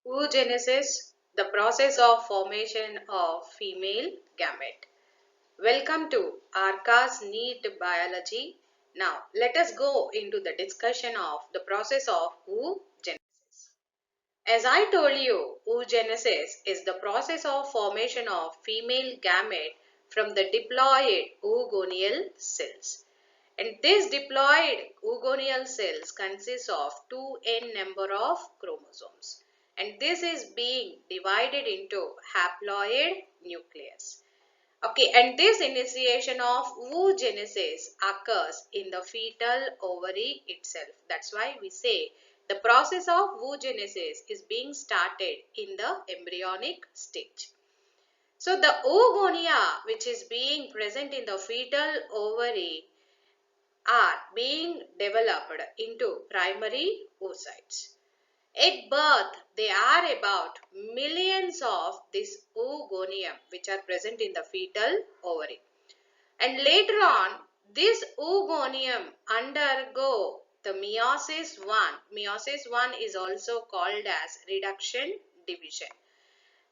Oogenesis, the process of formation of female gamete. Welcome to Arca's NEET Biology. Now, let us go into the discussion of the process of oogenesis. As I told you, oogenesis is the process of formation of female gamete from the diploid oogonial cells. And this diploid oogonial cells consists of 2n number of chromosomes. And this is being divided into haploid nucleus. Okay, and this initiation of oogenesis occurs in the fetal ovary itself. That's why we say the process of oogenesis is being started in the embryonic stage. So the oogonia which is being present in the fetal ovary are being developed into primary oocytes. At birth, there are about millions of this oogonium which are present in the fetal ovary. And later on, this oogonium undergo the meiosis 1. Meiosis 1 is also called as reduction division.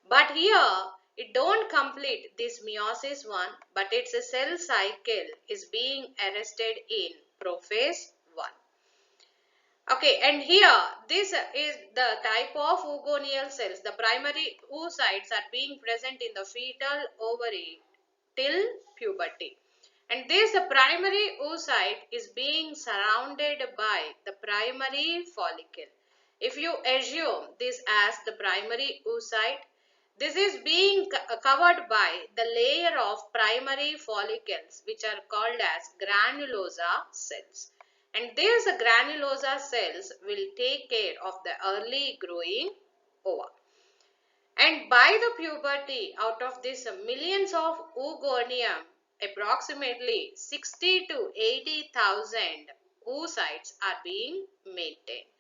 But here, it don't complete this meiosis 1, but its cell cycle is being arrested in prophase 1. Okay, and here this is the type of oogonial cells. The primary oocytes are being present in the fetal ovary till puberty. And this primary oocyte is being surrounded by the primary follicle. If you assume this as the primary oocyte, this is being covered by the layer of primary follicles which are called as granulosa cells. And these granulosa cells will take care of the early growing ova. And by the puberty, out of this millions of oogonium, approximately 60 to 80,000 oocytes are being maintained.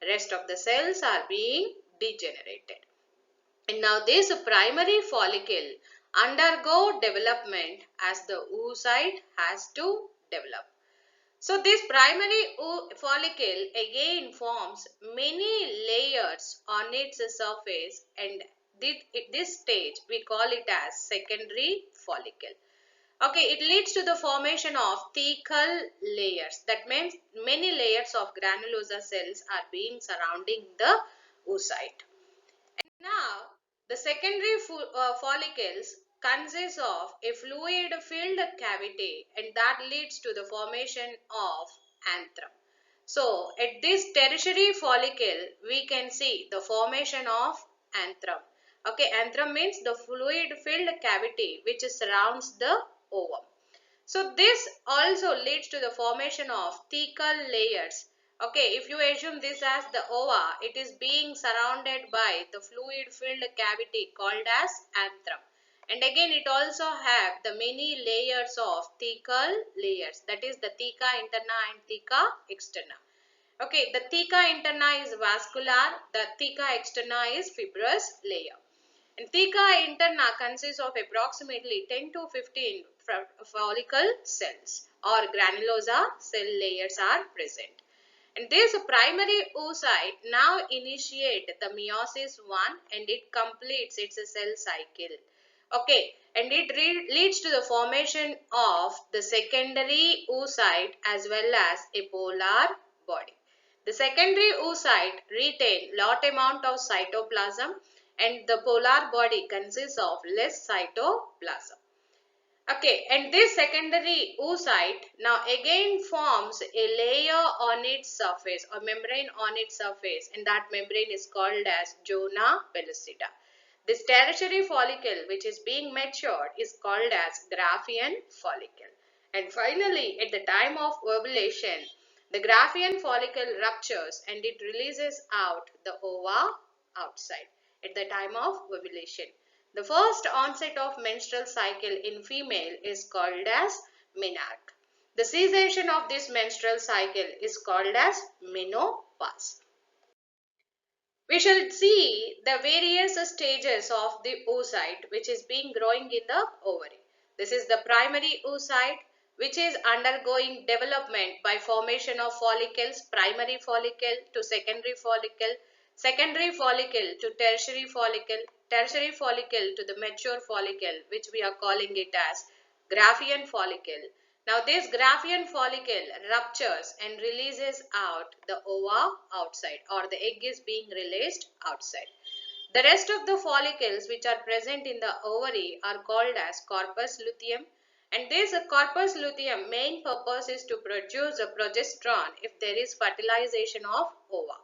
Rest of the cells are being degenerated. And now this primary follicle undergo development as the oocyte has to develop. So this primary follicle again forms many layers on its surface, and at this stage we call it as secondary follicle. Okay, it leads to the formation of thecal layers. That means many layers of granulosa cells are being surrounding the oocyte. Now, the secondary follicles consist of a fluid-filled cavity, and that leads to the formation of antrum. So, at this tertiary follicle, we can see the formation of antrum. Okay, antrum means the fluid-filled cavity which surrounds the ovum. So, this also leads to the formation of thecal layers. Okay, if you assume this as the ova, it is being surrounded by the fluid-filled cavity called as antrum. And again, it also have the many layers of thecal layers, that is the theca interna and theca externa. Okay, the theca interna is vascular, the theca externa is fibrous layer. And theca interna consists of approximately 10 to 15 follicle cells or granulosa cell layers are present. And this primary oocyte now initiate the meiosis 1 and it completes its cell cycle. Okay, and it leads to the formation of the secondary oocyte as well as a polar body. The secondary oocyte retain lot amount of cytoplasm and the polar body consists of less cytoplasm. Okay, and this secondary oocyte now again forms a layer on its surface or membrane on its surface, and that membrane is called as zona pellucida. This tertiary follicle which is being matured is called as Graafian follicle. And finally, at the time of ovulation, the Graafian follicle ruptures and it releases out the ova outside at the time of ovulation. The first onset of menstrual cycle in female is called as menarche. The cessation of this menstrual cycle is called as menopause. We shall see the various stages of the oocyte which is being growing in the ovary. This is the primary oocyte which is undergoing development by formation of follicles, primary follicle to secondary follicle, secondary follicle to tertiary follicle to the mature follicle, which we are calling it as Graafian follicle. Now this Graafian follicle ruptures and releases out the ova outside, or the egg is being released outside. The rest of the follicles which are present in the ovary are called as corpus luteum, and this corpus luteum main purpose is to produce a progesterone if there is fertilization of ova.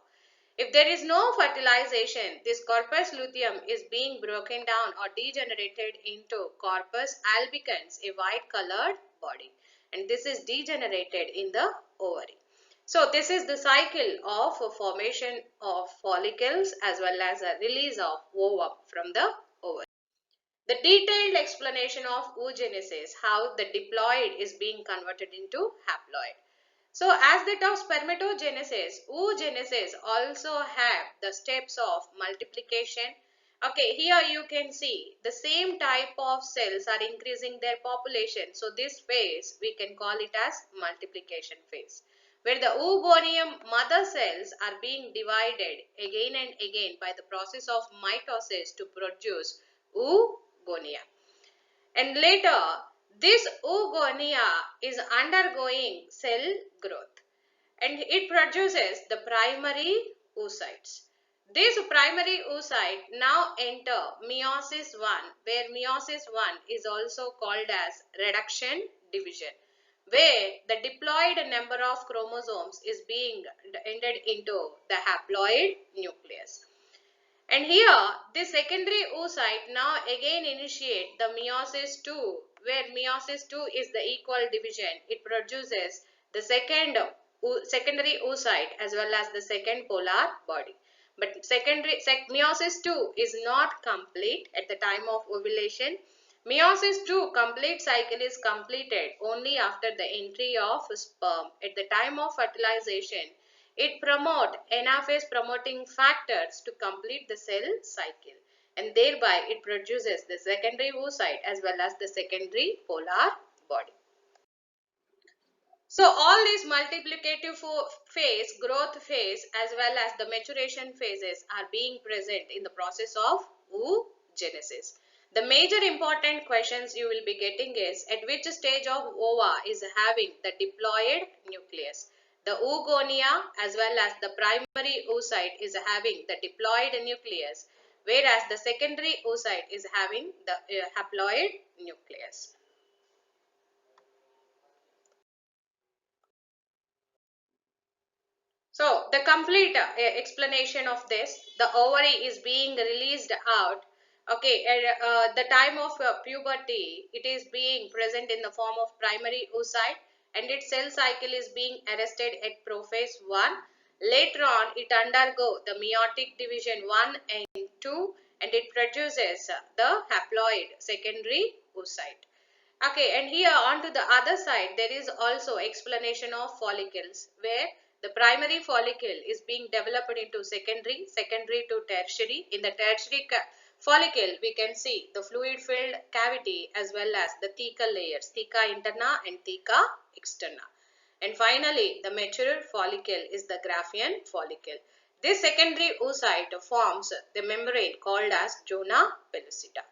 If there is no fertilization, this corpus luteum is being broken down or degenerated into corpus albicans, a white colored body, and this is degenerated in the ovary. So this is the cycle of formation of follicles as well as a release of ovum from the ovary. The detailed explanation of oogenesis, how the diploid is being converted into haploid. So as that of spermatogenesis, oogenesis also have the steps of multiplication. Okay, here you can see the same type of cells are increasing their population. So this phase we can call it as multiplication phase, where the oogonium mother cells are being divided again and again by the process of mitosis to produce oogonia. And later, this oogonia is undergoing cell growth and it produces the primary oocytes. This primary oocyte now enter meiosis 1, where meiosis 1 is also called as reduction division, where the diploid number of chromosomes is being ended into the haploid nucleus. And here, the secondary oocyte now again initiate the meiosis 2, where meiosis 2 is the equal division. It produces the secondary oocyte as well as the second polar body. But meiosis 2 is not complete at the time of ovulation. Meiosis 2 complete cycle is completed only after the entry of sperm. At the time of fertilization, it promotes anaphase promoting factors to complete the cell cycle, and thereby it produces the secondary oocyte as well as the secondary polar body. So all these multiplicative phase, growth phase as well as the maturation phases are being present in the process of oogenesis. The major important questions you will be getting is at which stage of ova is having the diploid nucleus. The oogonia as well as the primary oocyte is having the diploid nucleus, whereas the secondary oocyte is having the haploid nucleus. So the complete explanation of this, the ovary is being released out. Okay, at the time of puberty, it is being present in the form of primary oocyte, and its cell cycle is being arrested at prophase 1. Later on, it undergo the meiotic division 1 and 2, and it produces the haploid secondary oocyte. Okay, and here on to the other side, there is also explanation of follicles, where the primary follicle is being developed into secondary, secondary to tertiary. In the tertiary follicle, we can see the fluid-filled cavity as well as the thecal layers, theca interna and theca externa. And finally, the mature follicle is the Graafian follicle. This secondary oocyte forms the membrane called as zona pellucida.